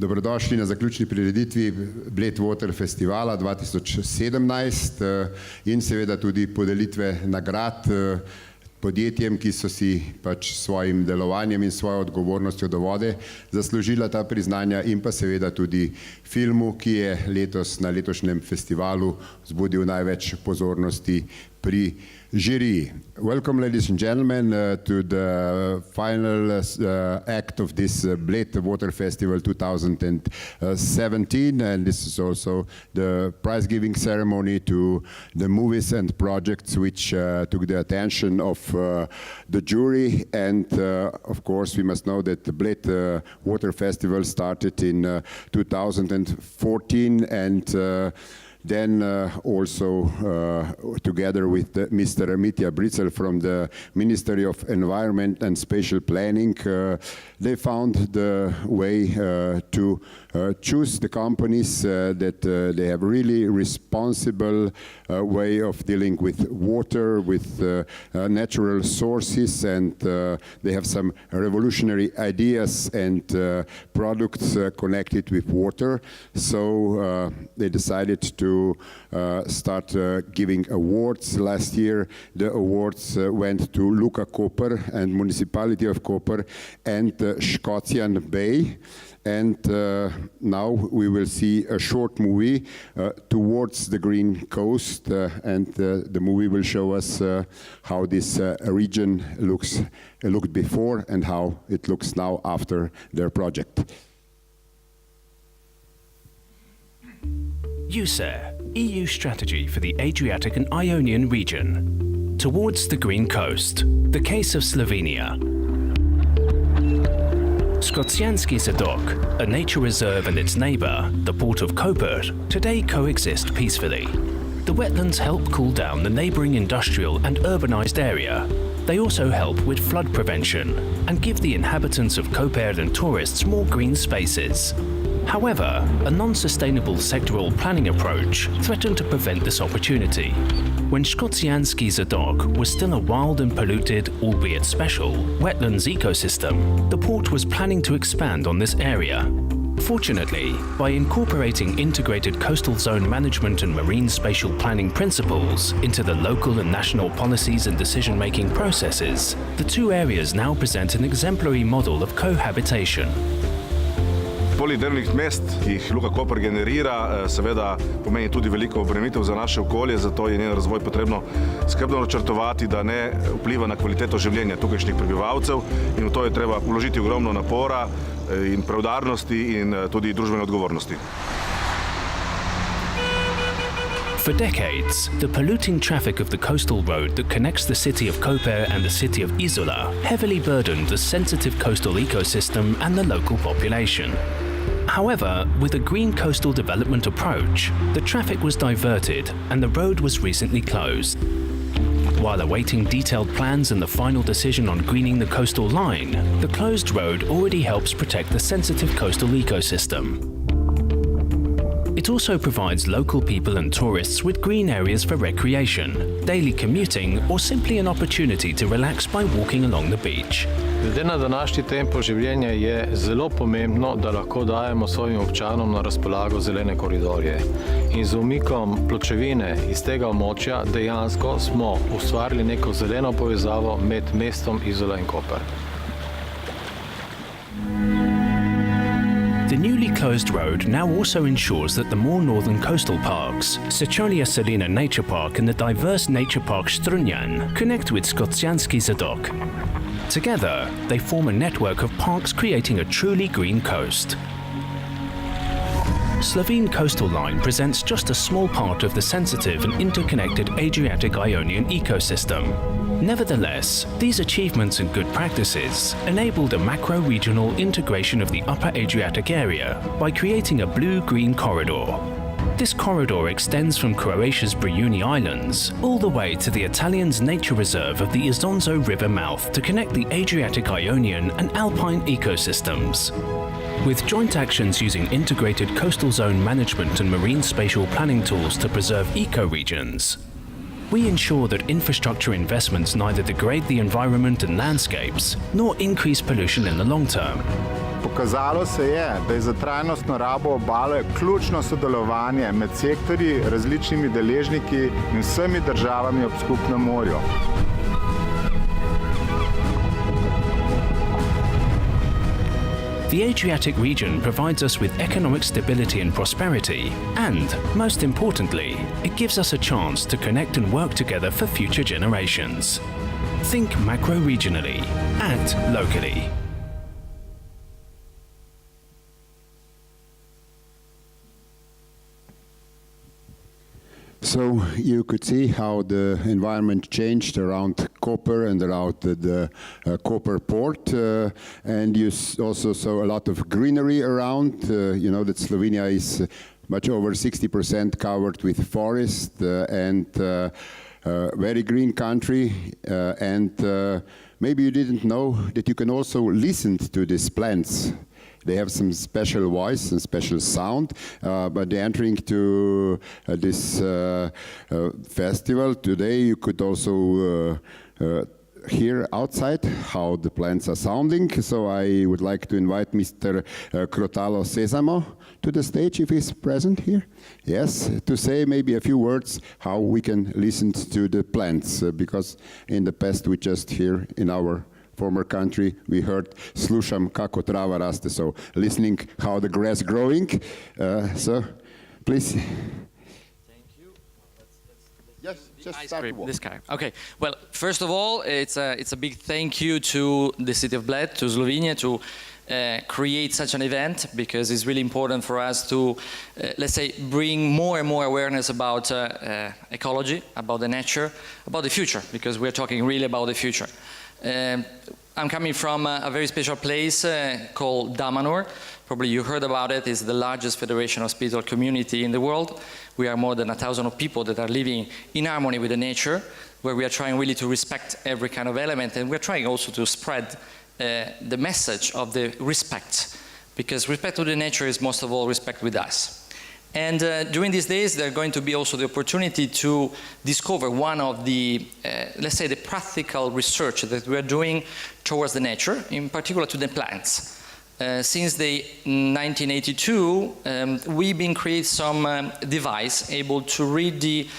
Dobrodošli na zaključni prireditvi Bled Water Festivala 2017 in seveda tudi podelitve nagrad podjetjem, ki so si pač svojim delovanjem in svojo odgovornostjo do vode zaslužila ta priznanja, in pa seveda tudi filmu, ki je letos na letošnjem festivalu vzbudil največ pozornosti pri žiriji. Welcome, ladies and gentlemen, to the final act of this Bled Water Festival 2017, and this is also the prize-giving ceremony to the movies and projects which took the attention of the jury. And of course, we must know that the Bled Water Festival started in 2014, and then also together with Mr. Mitja Britzel from the Ministry of Environment and Spatial Planning, they found the way to choose the companies that they have really responsible way of dealing with water, with natural sources, and they have some revolutionary ideas and products connected with water. So they decided to start giving awards. Last year the awards went to Luka Koper and Municipality of Koper and Škocjan Bay. And now we will see a short movie towards the Green Coast, and the movie will show us how this region looked before and how it looks now after their project. USARE, EU strategy for the Adriatic and Ionian region. Towards the Green Coast, the case of Slovenia. Škocjanski Zadok, a nature reserve and its neighbour, the port of Koper, today coexist peacefully. The wetlands help cool down the neighbouring industrial and urbanised area. They also help with flood prevention and give the inhabitants of Koper and tourists more green spaces. However, a non-sustainable sectoral planning approach threatened to prevent this opportunity. When Škocjanski Zadok was still a wild and polluted, albeit special, wetlands ecosystem, the port was planning to expand on this area. Fortunately, by incorporating integrated coastal zone management and marine spatial planning principles into the local and national policies and decision-making processes, the two areas now present an exemplary model of cohabitation. Poleg delovnih mest, ki jih Luka Koper generira, seveda pomeni tudi veliko obremenitev za naše okolje, zato je njen razvoj potrebno skrbno načrtovati, da ne vpliva na kvaliteto življenja tukajšnjih prebivalcev, in v to je treba vložiti ogromno napora in preudarnosti in tudi družbene odgovornosti. For decades, the polluting traffic of the coastal road that connects the city of Koper and the city of Izola heavily burdened the sensitive coastal ecosystem and the local population. However, with a green coastal development approach, the traffic was diverted and the road was recently closed. While awaiting detailed plans and the final decision on greening the coastal line, the closed road already helps protect the sensitive coastal ecosystem. It also provides local people and tourists with green areas for recreation, daily commuting, or simply an opportunity to relax by walking along the beach. Glede na današnji tempo življenja je zelo pomembno, da lahko dajemo svojim občanom na razpolago zelene koridorje. In z umikom pločevine iz tega območja dejansko smo ustvarili neko zeleno povezavo med mestom Izola in Koper. The newly closed road now also ensures that the more northern coastal parks, Sečolia Selina Nature Park and the diverse Nature Park Strunjan, connect with Škocjanski Zadok. Together, they form a network of parks creating a truly green coast. Slovene coastal line presents just a small part of the sensitive and interconnected Adriatic-Ionian ecosystem. Nevertheless, these achievements and good practices enabled a macro-regional integration of the upper Adriatic area by creating a blue-green corridor. This corridor extends from Croatia's Brijuni Islands all the way to the Italian's nature reserve of the Isonzo River mouth to connect the Adriatic-Ionian and Alpine ecosystems. With joint actions using integrated coastal zone management and marine spatial planning tools to preserve ecoregions, we ensure that infrastructure investments neither degrade the environment and landscapes, nor increase pollution in the long term. Pokazalo se je, da je za trajnostno rabo obale ključno sodelovanje med sektorji, različnimi deležniki in vsemi državami ob skupnem morju. The Adriatic region provides us with economic stability and prosperity, and, most importantly, it gives us a chance to connect and work together for future generations. Think macro-regionally, act locally. So you could see how the environment changed around Koper and around the Koper port, and you also saw a lot of greenery around. You know that Slovenia is much over 60% covered with forest and very green country, and maybe you didn't know that you can also listen to these plants. They have some special voice and special sound, but entering to this festival today, you could also hear outside how the plants are sounding. So I would like to invite Mr. Crotalo Sesamo to the stage if he's present here. Yes, to say maybe a few words how we can listen to the plants, because in the past we just hear in our former country, we heard slušam kako trava raste, so listening how the grass growing. So, please. Thank you. Yes, just ice start cream, to walk. this guy. Okay. Well, first of all, it's a big thank you to the city of Bled, to Slovenia, to create such an event, because it's really important for us to, let's say, bring more and more awareness about ecology, about the nature, about the future, because we're talking really about the future. I'm coming from a very special place called Damanur. Probably you heard about it. It's the largest federation of spiritual community in the world. We are more than 1,000 of people that are living in harmony with the nature, where we are trying really to respect every kind of element, and we're trying also to spread the message of the respect, because respect to the nature is most of all respect with us. And during these days, there's going to be also the opportunity to discover one of the, let's say, the practical research that we are doing towards the nature, in particular to the plants. Since the 1982, we've been creating some device able to read the,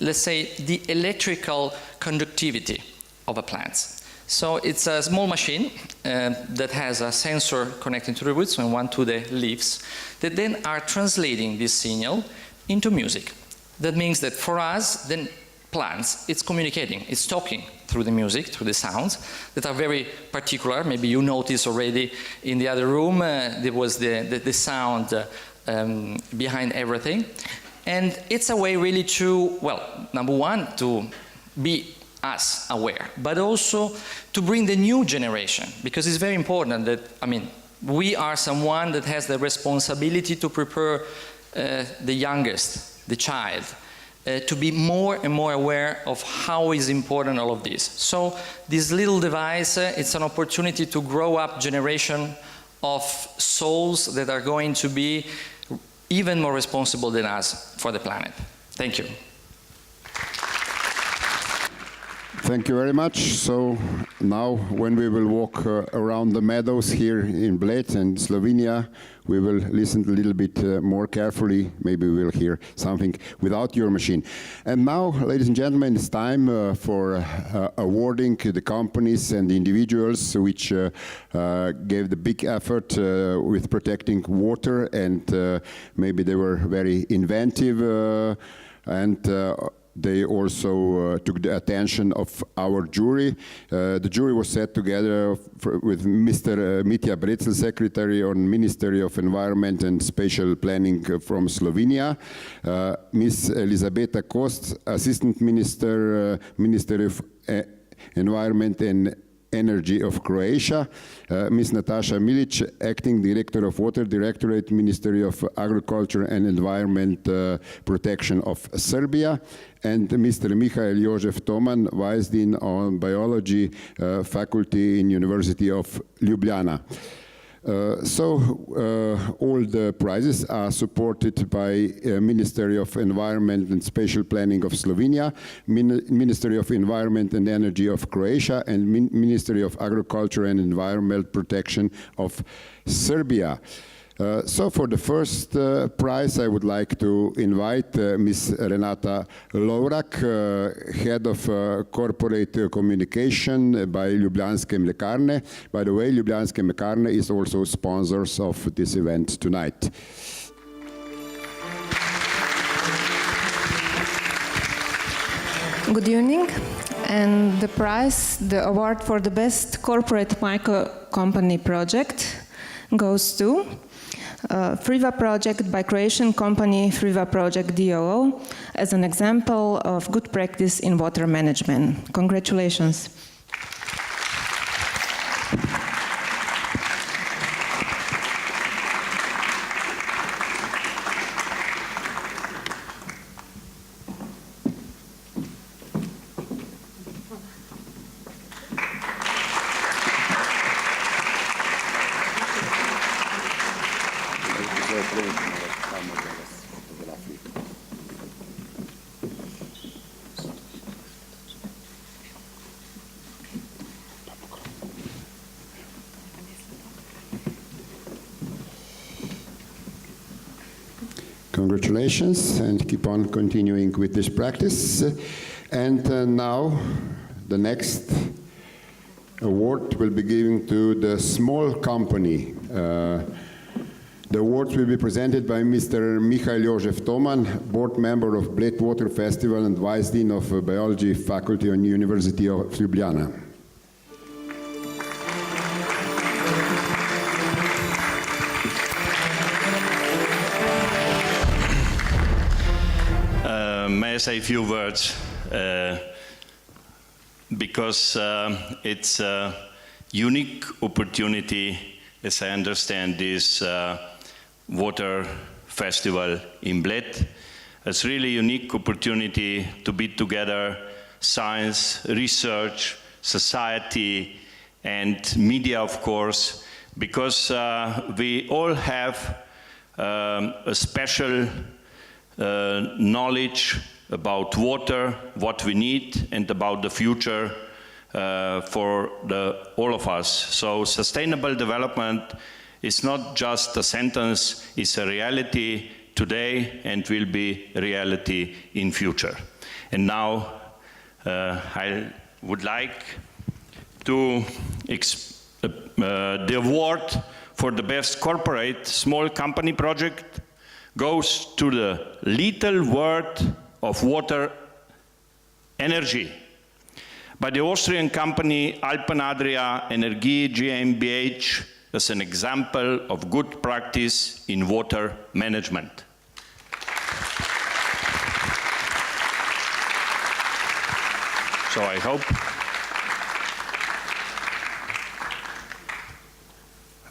let's say, the electrical conductivity of a plant. So it's a small machine that has a sensor connecting to the roots and one to the leaves, that then are translating this signal into music. That means that for us, then plants, it's communicating, it's talking through the music, through the sounds that are very particular. Maybe you noticed already in the other room, there was the sound behind everything. And it's a way really to, well, number one, to be us aware, but also to bring the new generation, because it's very important that, I mean, we are someone that has the responsibility to prepare the youngest, the child, to be more and more aware of how is important all of this. So this little device, it's an opportunity to grow up generation of souls that are going to be even more responsible than us for the planet. Thank you. Thank you very much. So now when we will walk around the meadows here in Bled and Slovenia, we will listen a little bit more carefully. Maybe we'll hear something without your machine. And now, ladies and gentlemen, it's time for awarding the companies and the individuals which gave the big effort with protecting water, and maybe they were very inventive and they also took the attention of our jury. The jury was set together with Mr. Mitja Brecelj, Secretary on Ministry of Environment and Spatial Planning from Slovenia, Ms. Elizabeta Kost, Assistant Minister, Ministry of Environment and Energy of Croatia, Ms. Natasha Milic, Acting Director of Water Directorate, Ministry of Agriculture and Environment Protection of Serbia, and Mr. Mihael Jožef Toman, Vice Dean on Biology Faculty in University of Ljubljana. All the prizes are supported by Ministry of Environment and Spatial Planning of Slovenia, Ministry of Environment and Energy of Croatia, and Ministry of Agriculture and Environmental Protection of Serbia. So for the first prize, I would like to invite Ms. Renata Lovrak, Head of Corporate Communication by Ljubljanske mlekarne. By the way, Ljubljanske mlekarne is also sponsors of this event tonight. Good evening, and the prize, the award for the best corporate micro company project goes to Freewa Project by Croatian company Freewa Project d.o.o. as an example of good practice in water management. Congratulations. Congratulations, and keep on continuing with this practice. And now the next award will be given to the small company. The awards will be presented by Mr. Michael Jožef Toman, board member of Bled Water Festival and Vice Dean of Biology Faculty on University of Ljubljana. May I say a few words? Because it's a unique opportunity, as I understand this water festival in Bled. It's really a unique opportunity to be together, science, research, society, and media, of course, because we all have a special knowledge about water, what we need, and about the future for all of us. So sustainable development is not just a sentence, it's a reality today and will be a reality in future. And now I would like to the award for the best corporate small company project goes to the little word of water energy by the Austrian company Alpen Adria Energie GmbH as an example of good practice in water management. So I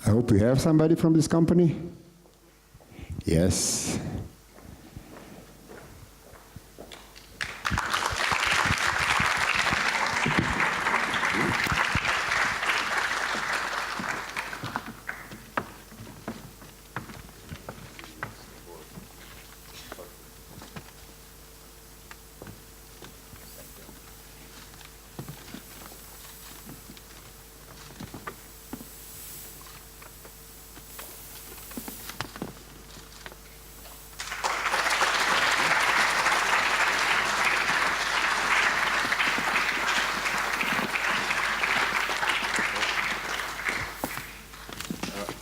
hope we have somebody from this company. Yes.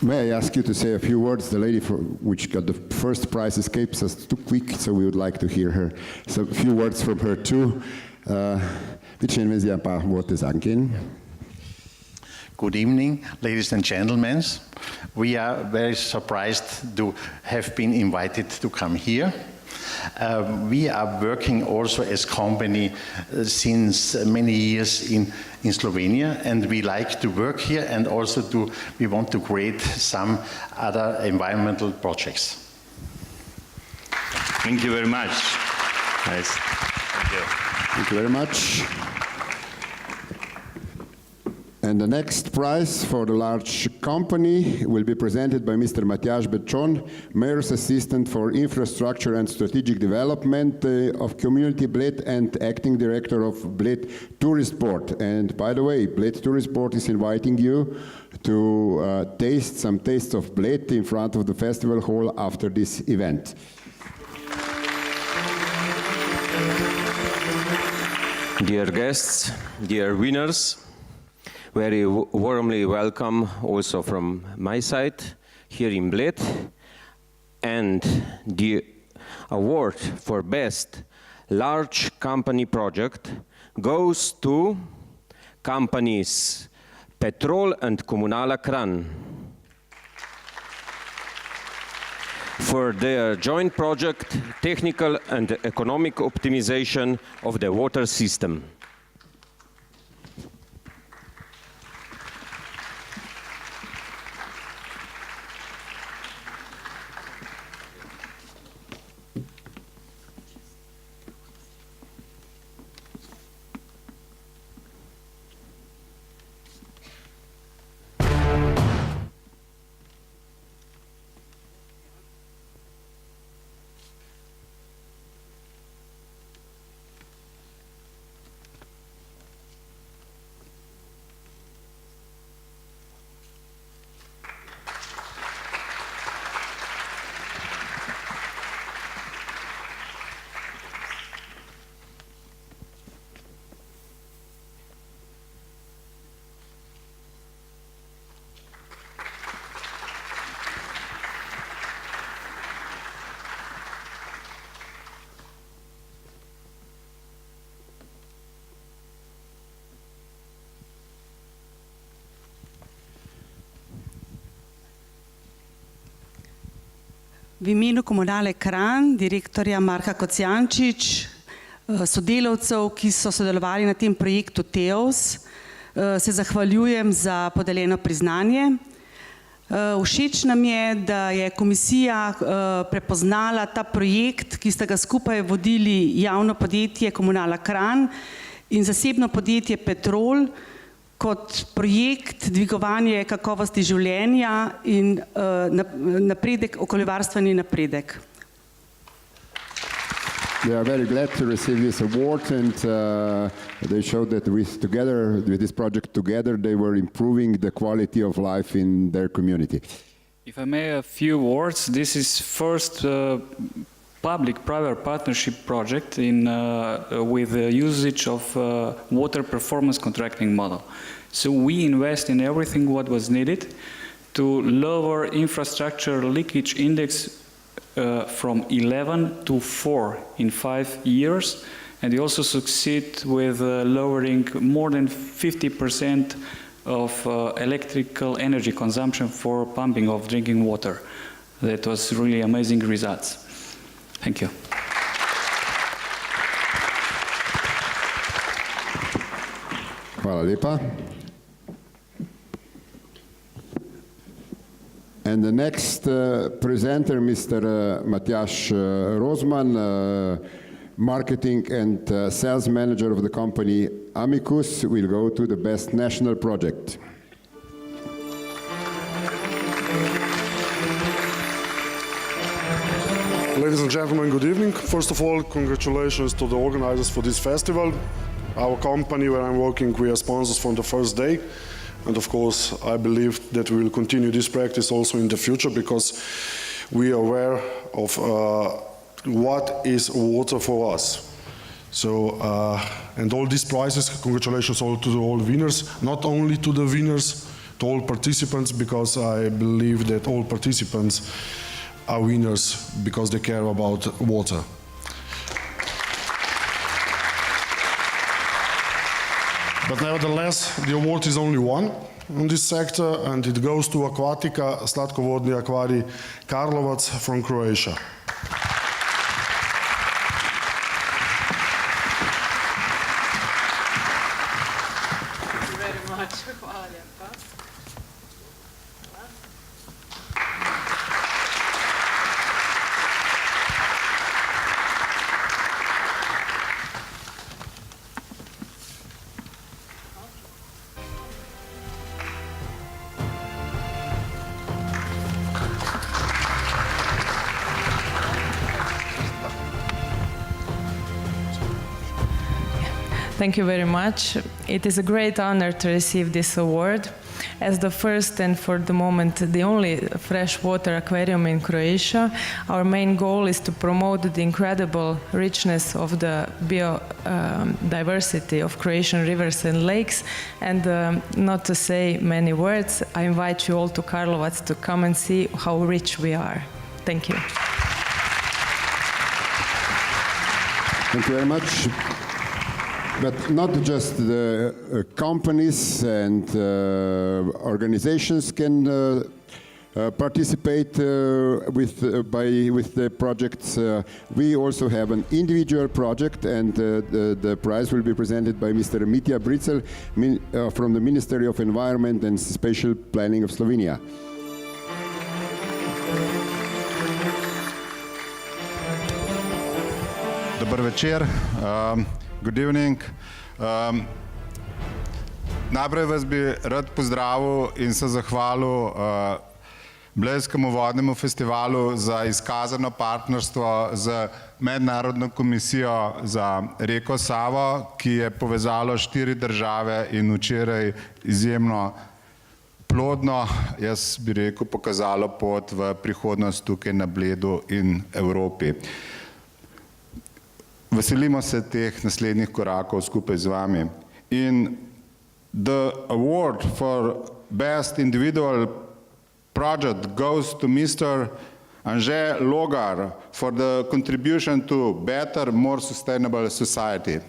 May I ask you to say a few words? The lady which got the first prize escapes us too quick, so we would like to hear her. So a few words from her too. Bitte schön, wenn Sie ein paar Worte sagen können. Good evening, ladies and gentlemen. We are very surprised to have been invited to come here. We are working also as company since many years in Slovenia, and we like to work here, and also we want to create some other environmental projects. Thank you very much. Nice. Thank you. Thank you very much. And the next prize for the large company will be presented by Mr. Matjaž Bečon, Mayor's Assistant for Infrastructure and Strategic Development of Community Bled and Acting Director of Bled Tourist Board. And by the way, Bled Tourist Board is inviting you to taste some tastes of Bled in front of the festival hall after this event. Dear guests, dear winners, very warmly welcome also from my side here in Bled. And the award for Best Large Company Project goes to companies Petrol and Komunala Kranj for their joint project, technical and economic optimization of the water system. V imenu Komunale Kranj, direktorja Marka Kocijančič, sodelavcev, ki so sodelovali na tem projektu TEOS, se zahvaljujem za podeljeno priznanje. Všeč nam je, da je komisija prepoznala ta projekt, ki sta ga skupaj vodili javno podjetje Komunala Kranj in zasebno podjetje Petrol, kot projekt dvigovanja kakovosti življenja in napredek, okoljevarstveni napredek. They are very glad to receive this award, and they showed that with this project together, they were improving the quality of life in their community. If I may, a few words. This is first public-private partnership project with the usage of water performance contracting model. So we invest in everything what was needed to lower infrastructure leakage index from 11 to 4 in 5 years, and we also succeed with lowering more than 50% of electrical energy consumption for pumping of drinking water. That was really amazing results. Thank you. Hvala lepa. And the next presenter, Mr. Matjaž Rozman, marketing and sales manager of the company Amicus, will go to the Best National Project. Ladies and gentlemen, good evening. First of all, congratulations to the organizers for this festival. Our company where I'm working, we are sponsors from the first day. And of course, I believe that we will continue this practice also in the future because we are aware of what is water for us. So, and all these prizes, congratulations all to all winners, not only to the winners, to all participants, because I believe that all participants are winners because they care about water. But nevertheless, the award is only one in this sector, and it goes to Aquatika-slatkovodni akvarij Karlovac from Croatia. Thank you very much. Hvala lijepa. Thank you very much. It is a great honor to receive this award. As the first and for the moment the only freshwater aquarium in Croatia, our main goal is to promote the incredible richness of the biodiversity of Croatian rivers and lakes. And not to say many words, I invite you all to Karlovac to come and see how rich we are. Thank you. Thank you very much. But not just the companies and organizations can participate with the projects. We also have an individual project, and the prize will be presented by Mr. Mitja Britzel from the Ministry of Environment and Spatial Planning of Slovenia. Dober večer. Good evening. Najprej vas bi rad pozdravil in se zahvalil Bledskemu vodnemu festivalu za izkazano partnerstvo z Mednarodno komisijo za reko Savo, ki je povezalo 4 države in včeraj izjemno plodno, jaz bi rekel, pokazalo pot v prihodnost tukaj na Bledu in Evropi. Veselimo se teh naslednjih korakov skupaj z vami. In the award for best individual project goes to Mr. Anže Logar for the contribution to better, more sustainable society.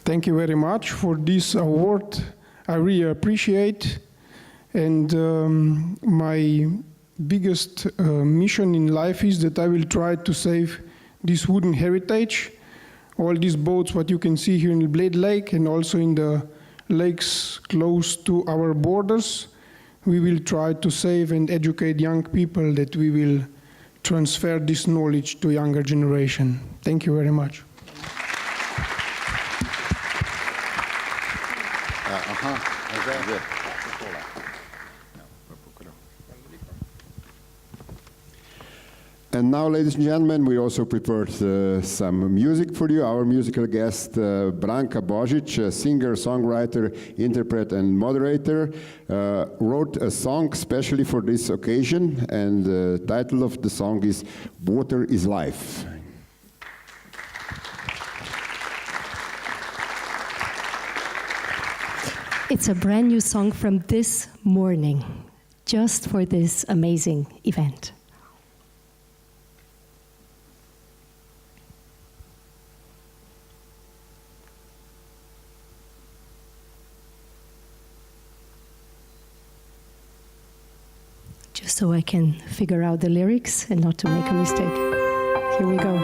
Thank you very much for this award. I really appreciate. And my biggest mission in life is that I will try to save this wooden heritage. All these boats, what you can see here in the Bled Lake and also in the lakes close to our borders, we will try to save and educate young people that we will transfer this knowledge to younger generation. Thank you very much. And now, ladies and gentlemen, we also prepared some music for you. Our musical guest, Branka Božić, a singer, songwriter, interpret, and moderator, wrote a song specially for this occasion, and the title of the song is "Water is Life." It's a brand new song from this morning, just for this amazing event. Just so I can figure out the lyrics and not to make a mistake. Here we go.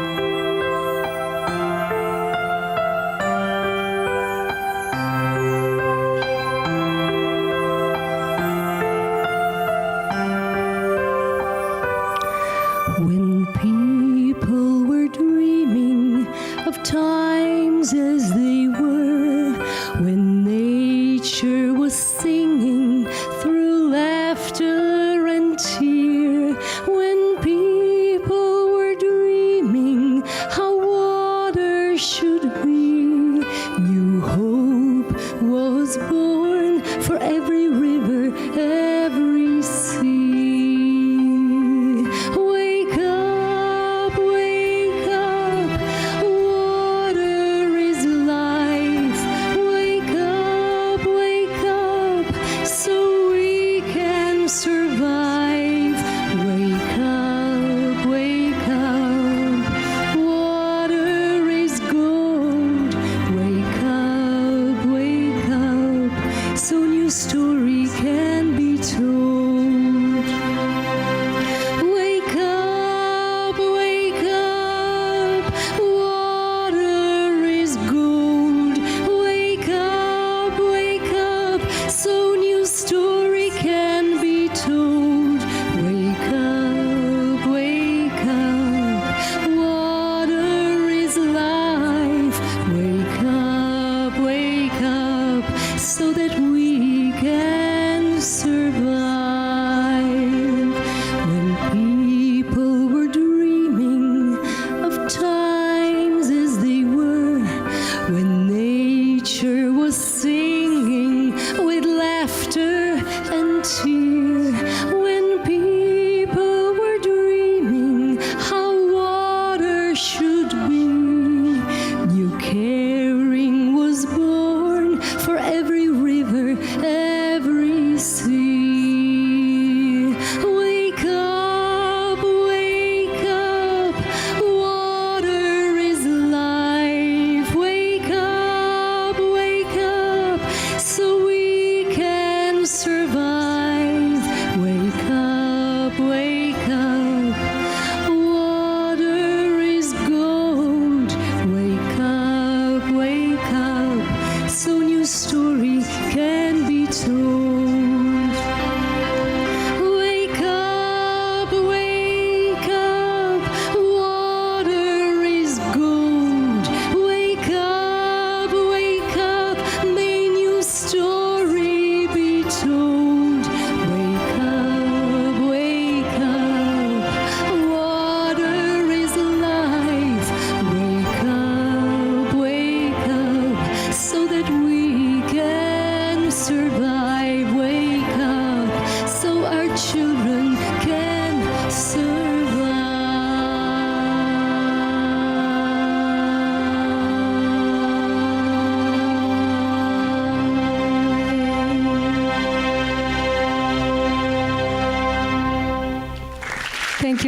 When people were dreaming of times as they were, when nature was singing through laughter and tear, when people were dreaming how water should be, new hope was born for every river, every sea. Wake up, water is life.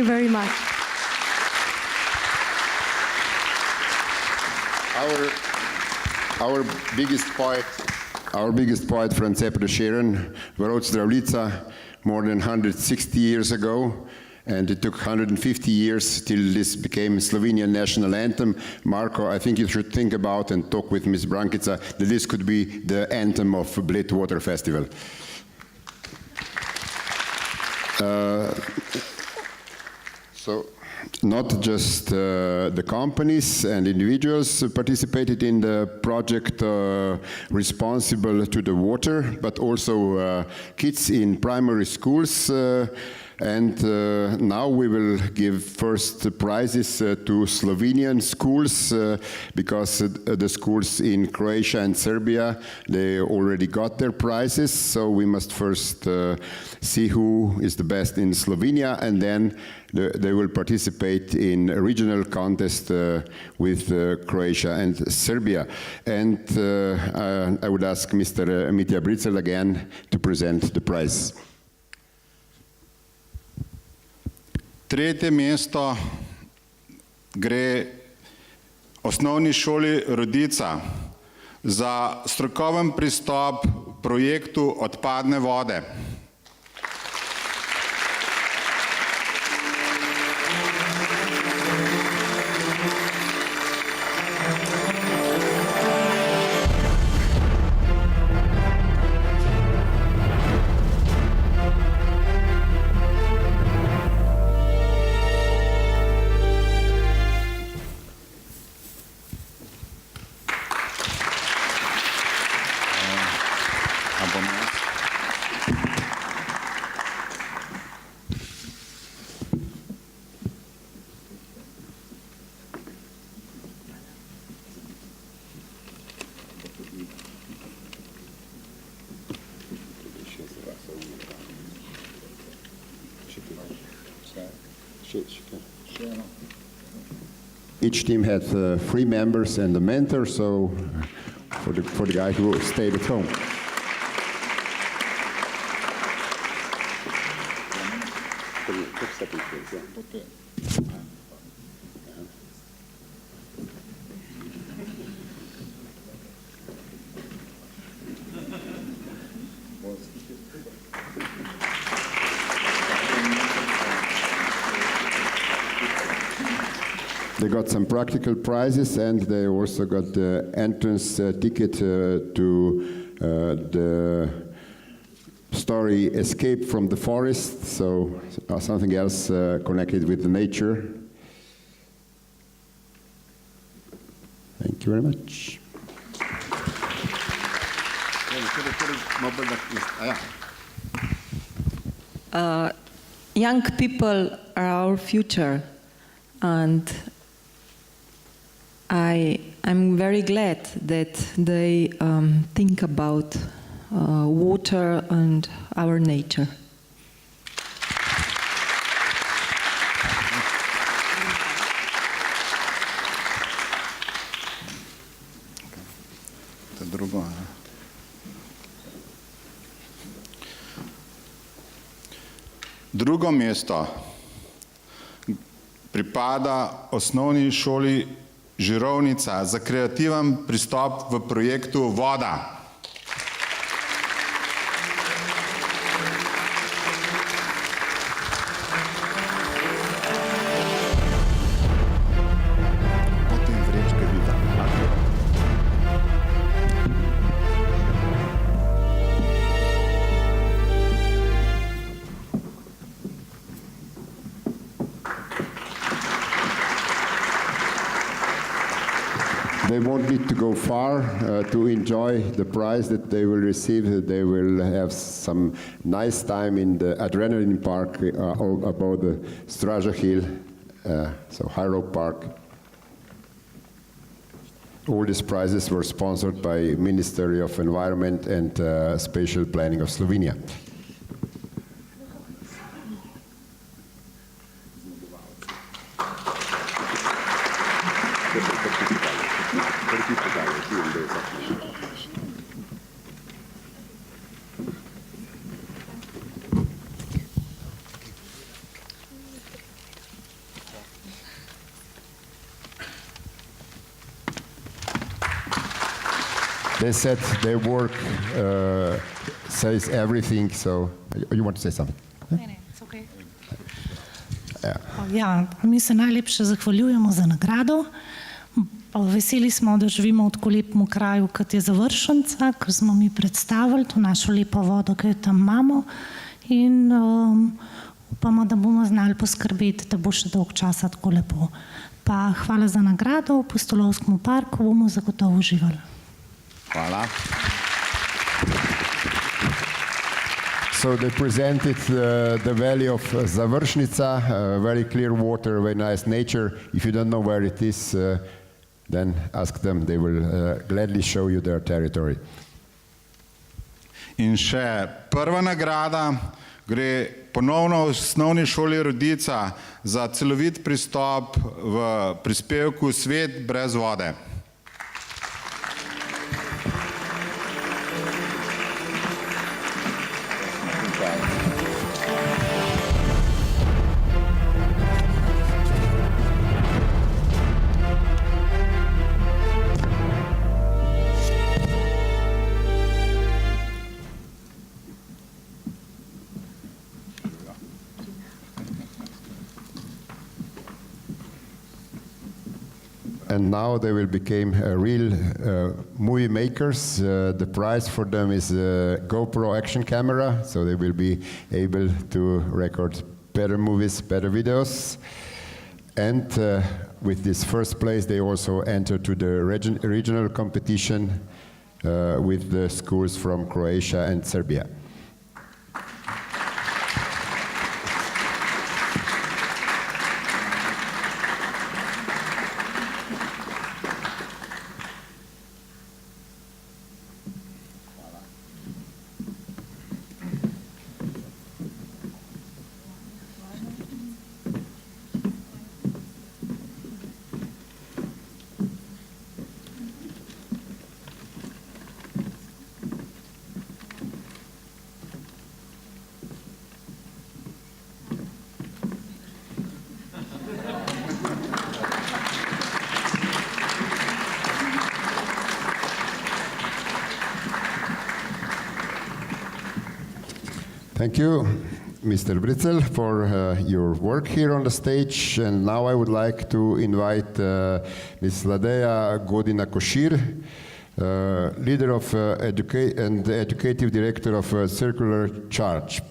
you very much. Our biggest poet, Franze Prešeren, wrote Rodica more than 160 years ago, and it took 150 years till this became Slovenian national anthem. Marko, I think you should think about and talk with Ms. Brankica that this could be the anthem of Bled Water Festival. So not just the companies and individuals participated in the project responsible to the water, but also kids in primary schools. And now we will give first prizes to Slovenian schools because the schools in Croatia and Serbia, they already got their prizes. So we must first see who is the best in Slovenia, and then they will participate in a regional contest with Croatia and Serbia. And I would ask Mr. Mitja Britzel again to present the prize. Tretje mesto gre osnovni šoli Rodica za strokoven pristop projektu Odpadne vode. Each team had 3 members and a mentor, so for the guy who stayed at home. They got some practical prizes, and they also got the entrance ticket to the story Escape from the Forest, so something else connected with the nature. Thank you very much. Young people are our future, and I'm very glad that they think about water and our nature. Drugo mesto pripada osnovni šoli Žirovnica za kreativen pristop v projektu Voda. They won't need to go far to enjoy the prize that they will receive. They will have some nice time in the Adrenaline Park above the Straža Hill, so High Rope Park. All these prizes were sponsored by Ministry of Environment and Spatial Planning of Slovenia. they said their work says everything, so you want to say something? Ne, it's okay. Ja, mi se najlepše zahvaljujemo za nagrado. Veseli smo, da živimo v tako lepem kraju, kot je Završnica, ker smo mi predstavili to našo lepo vodo, ki jo tam imamo, in upamo, da bomo znali poskrbeti, da bo še dolg časa tako lepo. Pa hvala za nagrado, v Pustolovskem parku bomo zagotovo uživali. Hvala. So they presented the valley of Završnica, very clear water, very nice nature. If you don't know where it is, then ask them, they will gladly show you their territory. In še prva nagrada gre ponovno v osnovni šoli Rodica za celovit pristop v prispevku Svet, brez vode. And now they will become real movie makers. The prize for them is a GoPro action camera, so they will be able to record better movies, better videos. And with this first place, they also enter to the regional competition with the schools from Croatia and Serbia. Thank you, Mr. Britzel, for your work here on the stage. And now I would like to invite Ms. Ladeja Godina-Košir, leader of and educative director of Circular Charge.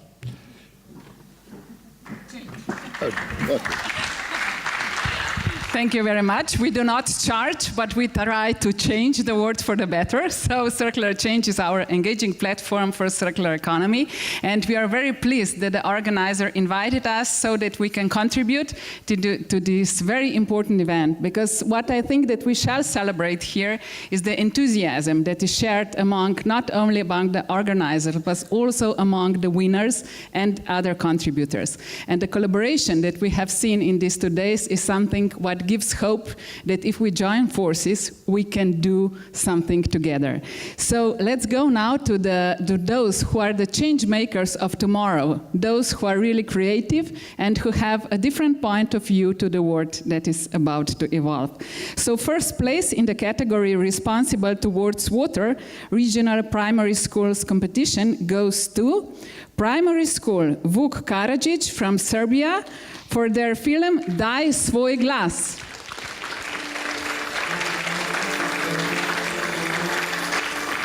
Thank you very much. We do not charge, but we try to change the world for the better. So Circular Change is our engaging platform for circular economy. And we are very pleased that the organizer invited us so that we can contribute to this very important event. Because what I think that we shall celebrate here is the enthusiasm that is shared among, not only among the organizers, but also among the winners and other contributors. And the collaboration that we have seen in these 2 days is something what gives hope that if we join forces, we can do something together. So let's go now to those who are the change makers of tomorrow, those who are really creative and who have a different point of view to the world that is about to evolve. So first place in the category responsible towards water, regional primary schools competition goes to primary school Vuk Karadžič from Serbia for their film Daj svoj glas.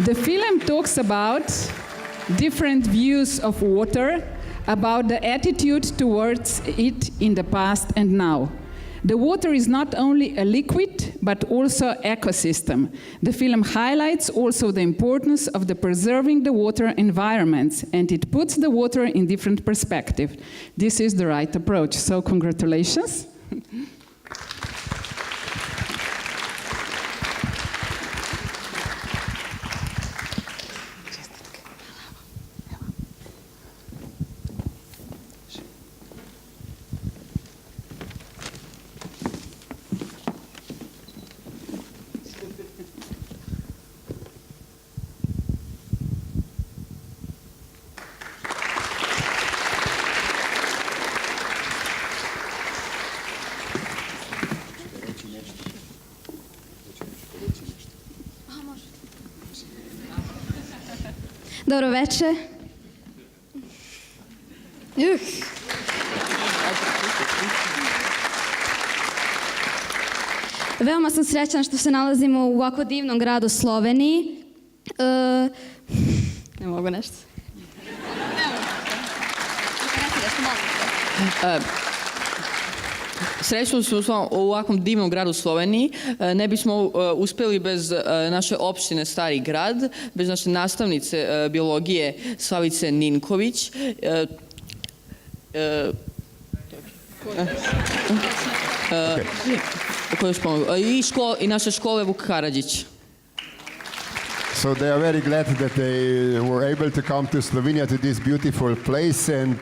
The film talks about different views of water, about the attitude towards it in the past and now. The water is not only a liquid, but also ecosystem. The film highlights also the importance of the preserving the water environments, and it puts the water in different perspective. This is the right approach, so congratulations. Dobro veče. Veoma sam srećna što se nalazimo u ovako divnom gradu Sloveniji. Ne mogu nešto. Srećno smo u ovakvom divnom gradu Sloveniji. Ne bismo uspjeli bez naše opštine Stari grad, bez naše nastavnice biologije Slavice Ninković. I naše škole Vuk Karadžič. So they are very glad that they were able to come to Slovenia, to this beautiful place, and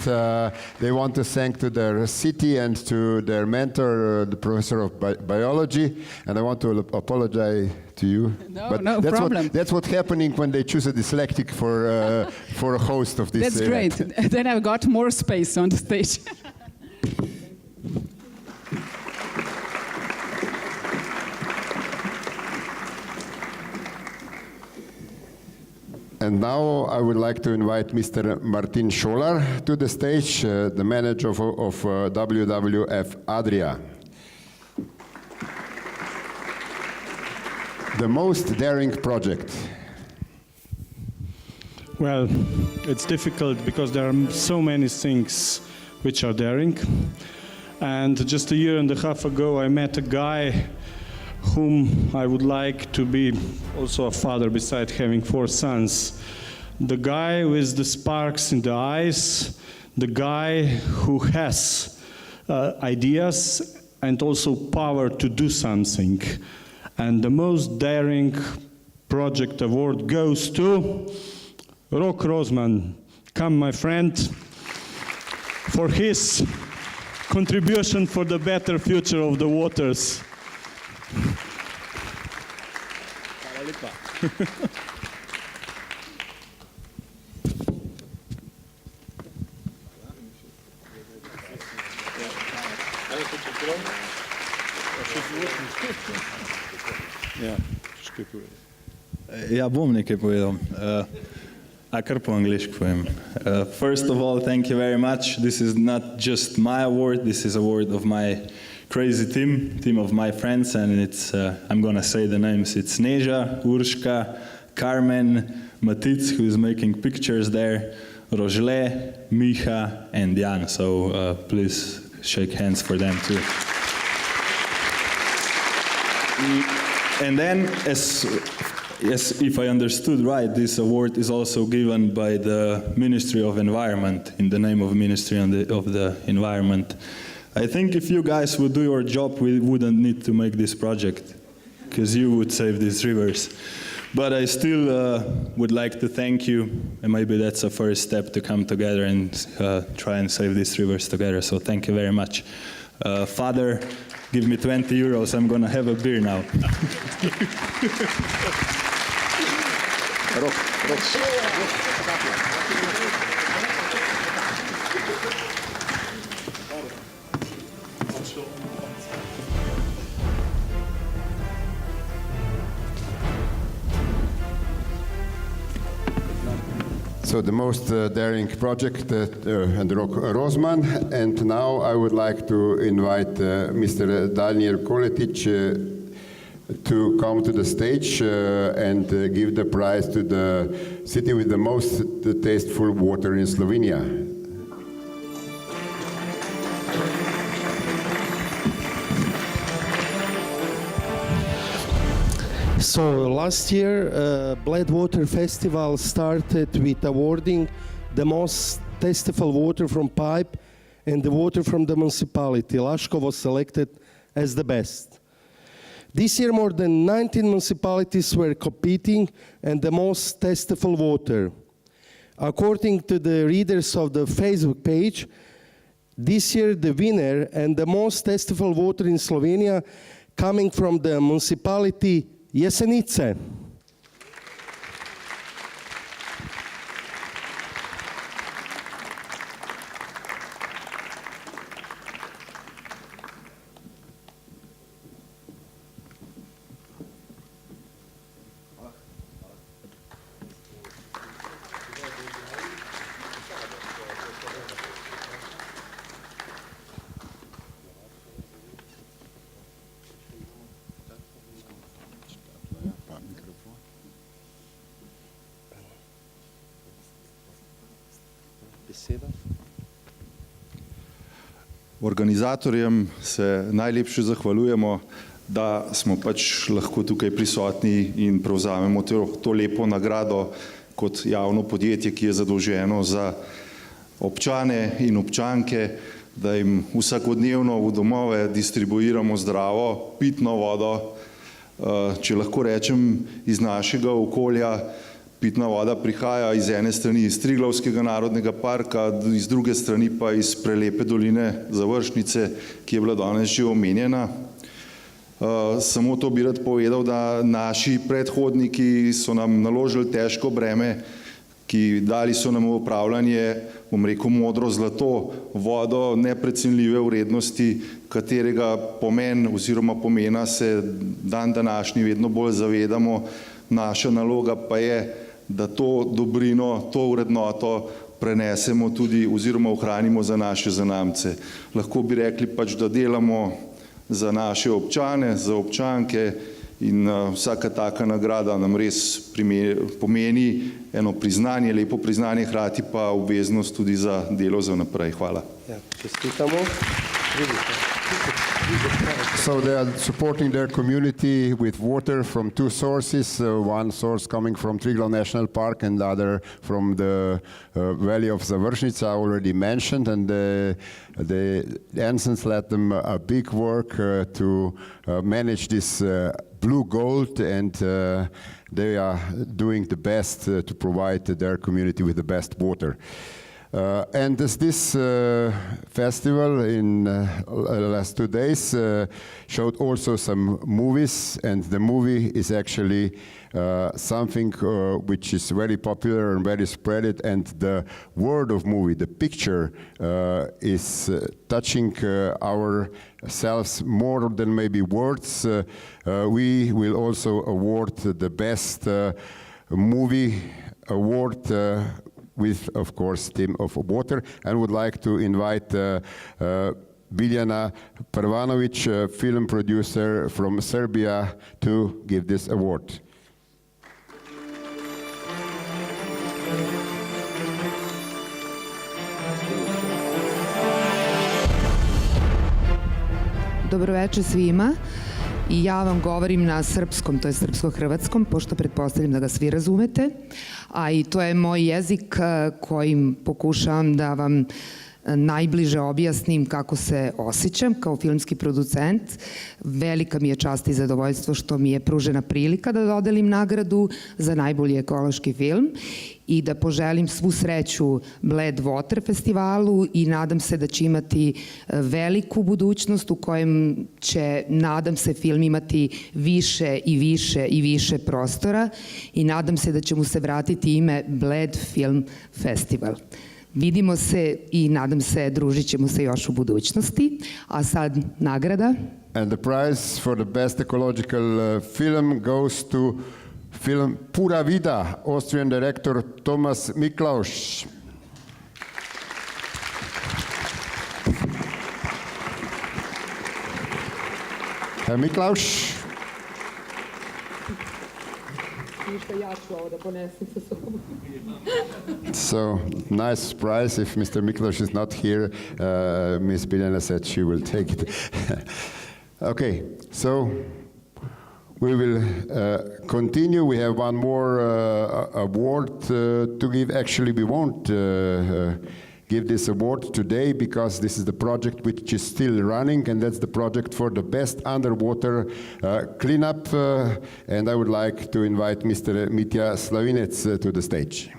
they want to thank to their city and to their mentor, the professor of biology. And I want to apologize to you. No problem. That's what's happening when they choose a dyslexic for a host of this That's event. great. Then I've got more space on the stage. And now I would like to invite Mr. Martin Scholar to the stage, the manager of WWF Adria. The most daring project. Well, it's difficult because there are so many things which are daring. And just a year and a half ago I met a guy whom I would like to be also a father beside having 4 sons. The guy with the sparks in the eyes, the guy who has ideas and also power to do something. And the most daring project award goes to Rok Rozman. Come, my friend, for his contribution for the better future of the waters. Hvala lepa. Ja, bom nekaj povedal. Kar po angliško povem. First of all, thank you very much. This is not just my award, this is award of my crazy team of my friends, and it's, I'm going to say the names. It's Neža, Urška, Carmen, Matic, who is making pictures there, Rožle, Miha, and Jan. So please shake hands for them too. And then, as if I understood right, this award is also given by the Ministry of Environment, in the name of Ministry of the Environment. I think if you guys would do your job, we wouldn't need to make this project, because you would save these rivers. But I still would like to thank you, and maybe that's a first step to come together and try and save these rivers together. So thank you very much. Father, give me 20 euros, I'm gonna have a beer now. So the most daring project, and Rozman, and now I would like to invite Mr. Daniel Koletic to come to the stage and give the prize to the city with the most tasteful water in Slovenia. So last year, Bled Water Festival started with awarding the most tasteful water from pipe and the water from the municipality. Laško was selected as the best. This year, more than 19 municipalities were competing and the most tasteful water. According to the readers of the Facebook page, this year the winner and the most tasteful water in Slovenia coming from the municipality Jesenice. beseda. Organizatorjem se najlepše zahvaljujemo, da smo pač lahko tukaj prisotni in prevzamemo to lepo nagrado kot javno podjetje, ki je zadolženo za občane in občanke, da jim vsakodnevno v domove distribuiramo zdravo pitno vodo. Če lahko rečem, iz našega okolja pitna voda prihaja iz ene strani iz Triglavskega narodnega parka, iz druge strani pa iz prelepe doline Završnice, ki je bila danes že omenjena. Samo to bi rad povedal, da naši predhodniki so nam naložili težko breme, ki dali so nam v upravljanje, bom rekel, modro zlato, vodo neprecenljive vrednosti, katerega pomen oziroma pomena se dan današnji vedno bolj zavedamo. Naša naloga pa je, da to dobrino, to vrednoto prenesemo tudi oziroma ohranimo za naše zanamce. Lahko bi rekli pač, da delamo za naše občane, za občanke in vsaka taka nagrada nam res pomeni eno priznanje, lepo priznanje, hkrati pa obveznost tudi za delo za naprej. Hvala. Ja, čestitamo. So they are supporting their community with water from two sources, one source coming from Triglav National Park and the other from the valley of Završnica, already mentioned, and the Ansons let them a big work to manage this blue gold, and they are doing the best to provide their community with the best water. And this festival in the last 2 days showed also some movies, and the movie is actually something which is very popular and very spread, and the word of movie, the picture, is touching ourselves more than maybe words. We will also award the best movie award with, of course, theme of water, and would like to invite Biljana Prvanović, film producer from Serbia, to give this award. Dobro večer svima. I ja vam govorim na srpskom, to je srpsko-hrvatskom, pošto pretpostavljam da ga svi razumete. A i to je moj jezik kojim pokušavam da vam najbliže objasnim kako se osjećam kao filmski producent. Velika mi je čast i zadovoljstvo što mi je pružena prilika da dodelim nagradu za najbolji ekološki film i da poželim svu sreću Bled Water festivalu i nadam se da će imati veliku budućnost u kojem će, nadam se, film imati više i više i više prostora i nadam se da će mu se vratiti ime Bled Film Festival. Vidimo se i nadam se družit ćemo se još u budućnosti. A sad nagrada. And the prize for the best ecological film goes to film Pura Vida, Austrian director Thomas Miklaus. Herr Miklaus. So, nice prize. If Mr. Miklaus is not here, Ms. Biljana said she will take it. Okay, so we will continue. We have one more award to give. Actually, we won't give this award today because this is the project which is still running, and that's the project for the best underwater cleanup. And I would like to invite Mr. Mitja Slavinec to the stage.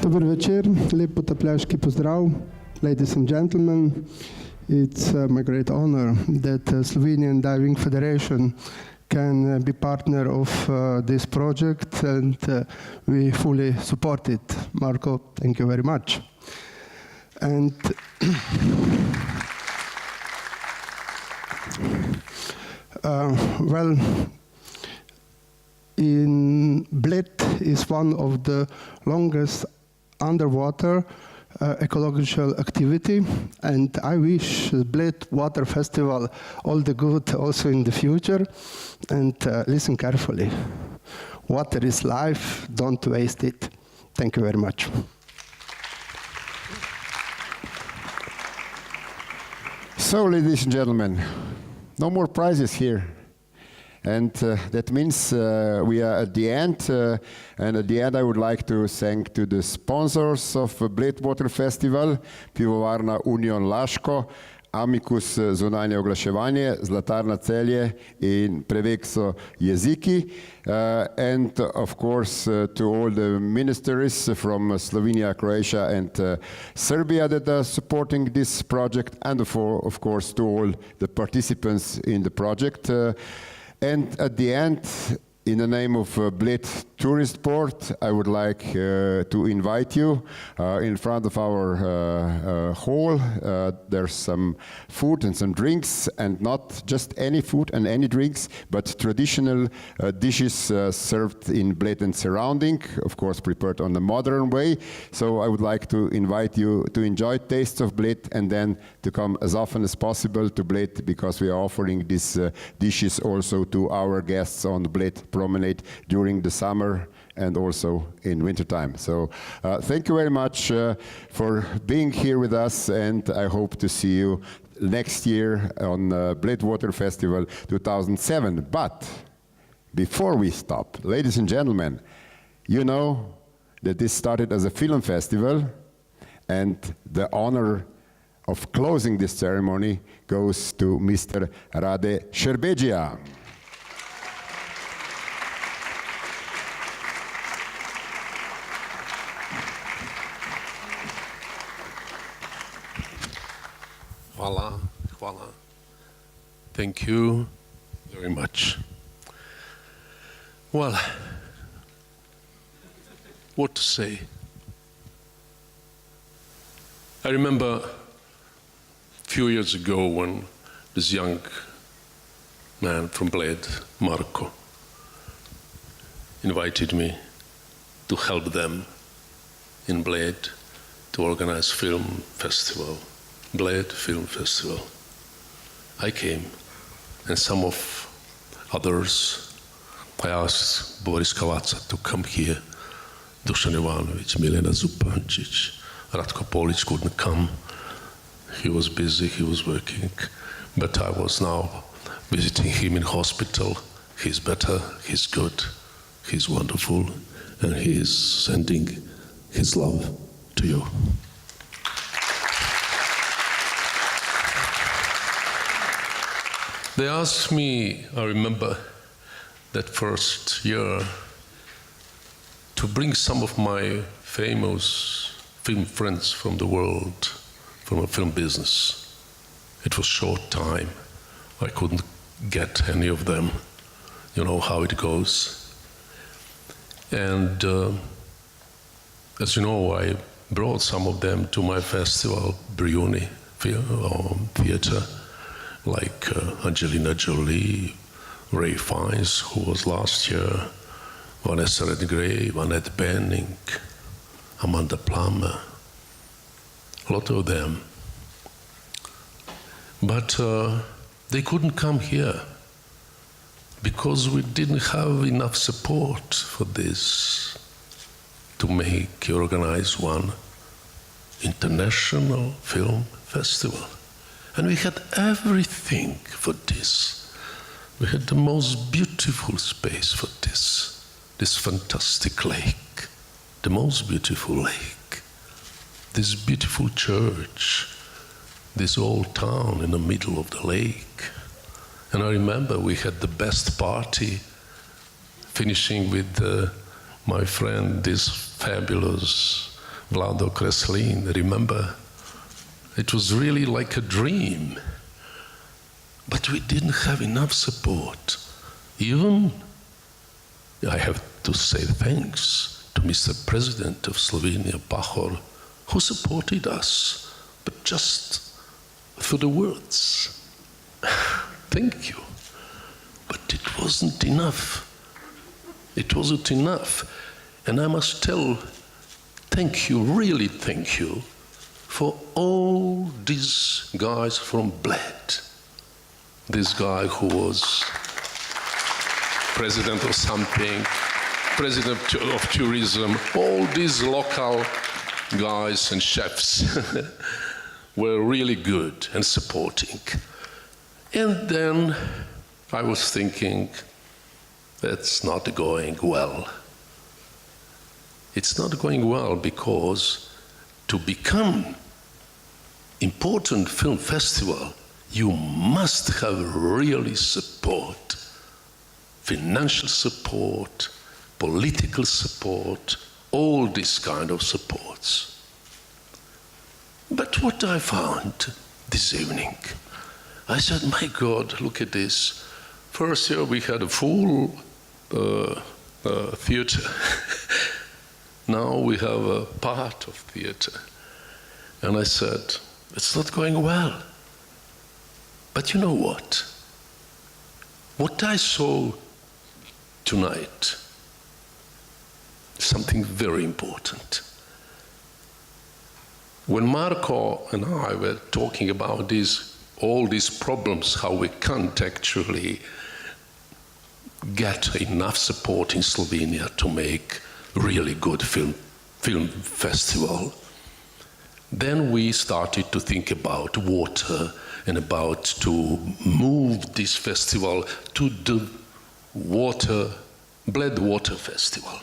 Dober večer, lep potapljaški pozdrav, ladies and gentlemen. It's my great honor that Slovenian Diving Federation can be partner of this project, and we fully support it. Marko, thank you very much. And well, in Bled is one of the longest underwater ecological activity, and I wish the Bled Water Festival all the good also in the future. And listen carefully. Water is life, don't waste it. Thank you very much. So, ladies and gentlemen, no more prizes here. And that means we are at the end. And at the end I would like to thank to the sponsors of Bled Water Festival, Pivovarna Union Laško, Amicus Zunanje oglaševanje, Zlatarna Celje in Prevexo Jeziki, and of course to all the ministries from Slovenia, Croatia and Serbia that are supporting this project, and of course to all the participants in the project. And at the end, in the name of Bled Tourist Board, I would like to invite you in front of our hall. There's some food and some drinks, and not just any food and any drinks, but traditional dishes served in Bled and surrounding, of course prepared on a modern way. So I would like to invite you to enjoy tastes of Bled and then to come as often as possible to Bled, because we are offering these dishes also to our guests on the Bled promenade during the summer and also in wintertime. So thank you very much for being here with us, and I hope to see you next year on Bled Water Festival 2007. But before we stop, ladies and gentlemen, you know that this started as a film festival, and the honor of closing this ceremony goes to Mr. Rade Šerbedžija. Hvala, hvala. Thank you very much. Well, what to say? I remember a few years ago when this young man from Bled, Marko, invited me to help them in Bled to organize film festival. Bled Film Festival. I came, and some of others. I asked Boris Kavaca to come here, Dušan Ivanović, Milena Zupančić, Ratko Polić couldn't come. He was busy, he was working, but I was now visiting him in hospital. He's better, he's good, he's wonderful, and he is sending his love to you. They asked me, I remember that first year, to bring some of my famous film friends from the world, from a film business. It was short time. I couldn't get any of them. You know how it goes. And as you know, I brought some of them to my festival, Brioni Theatre, like Angelina Jolie, Ray Fiennes, who was last year, Vanessa Redgrave, Annette Bening, Amanda Plummer, a lot of them. But they couldn't come here because we didn't have enough support for this to organize one international film festival. And we had everything for this. We had the most beautiful space for this fantastic lake, the most beautiful lake, this beautiful church, this old town in the middle of the lake. And I remember we had the best party, finishing with my friend, this fabulous Vlado Kreslin, remember? It was really like a dream. But we didn't have enough support. Even, I have to say thanks to Mr. President of Slovenia, Pahor, who supported us, but just through the words. Thank you. But it wasn't enough. It wasn't enough. And I must tell, thank you, really thank you, for all these guys from Bled. This guy who was president of something, president of tourism, all these local guys and chefs were really good and supporting. And then I was thinking, that's not going well. It's not going well because to become important film festival, you must have really support, financial support, political support, all these kind of supports. But what I found this evening, I said, my God, look at this. First year we had a full theater. Now we have a part of theater. And I said, it's not going well. But you know what? What I saw tonight, something very important. When Marco and I were talking about all these problems, how we can't actually get enough support in Slovenia to make really good film festival, then we started to think about water and about to move this festival to the Bled Water Festival.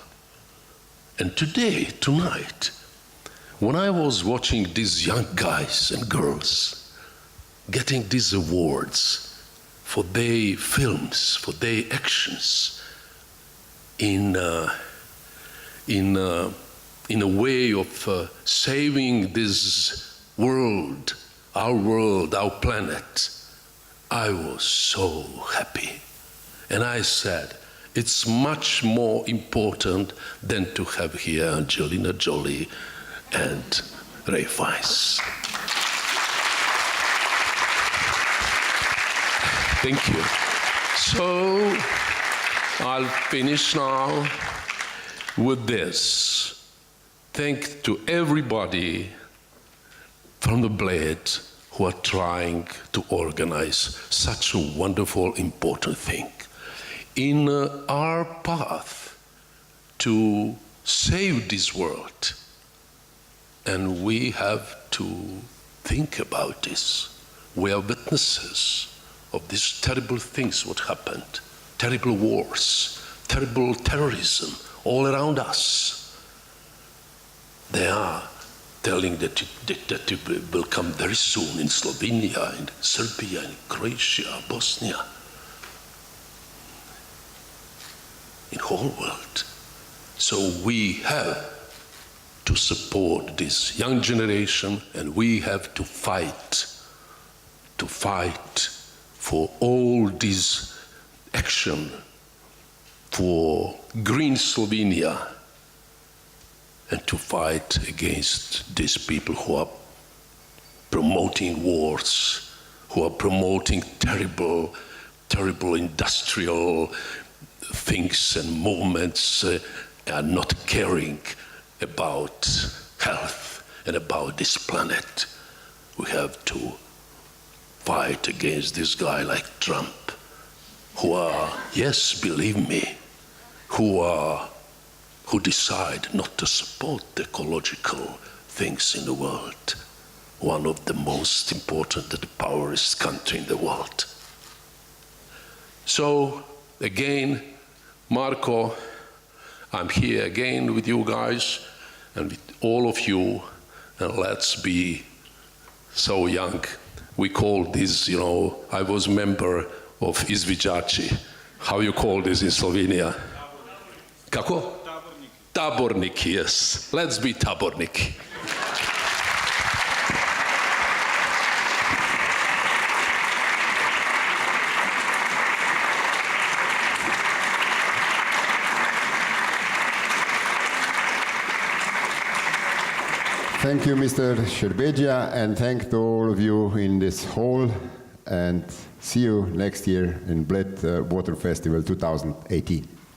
And today, tonight, when I was watching these young guys and girls getting these awards for their films, for their actions in a way of saving this world, our planet, I was so happy. And I said, it's much more important than to have here Angelina Jolie and Ray Fiennes. Thank you. So I'll finish now with this. Thanks to everybody from the Bled who are trying to organize such a wonderful, important thing. In our path to save this world, and we have to think about this. We are witnesses of these terrible things what happened, terrible wars, terrible terrorism all around us. They are telling that it will come very soon in Slovenia, in Serbia, in Croatia, Bosnia, in the whole world. So we have to support this young generation, and we have to fight for all this action for green Slovenia, and to fight against these people who are promoting wars, who are promoting terrible industrial things and movements, and not caring about health and about this planet. We have to fight against this guy like Trump, who are, yes, believe me, who decide not to support the ecological things in the world. One of the most important and the powerful country in the world. So, again, Marco, I'm here again with you guys and with all of you, and let's be so young. We call this, I was a member of Izviđači. How you call this in Slovenia? Kako? Taborniki, yes. Let's be taborniki. Thank you, Mr. Šerbeđija, and thank to all of you in this hall, and see you next year in Bled Water Festival 2018.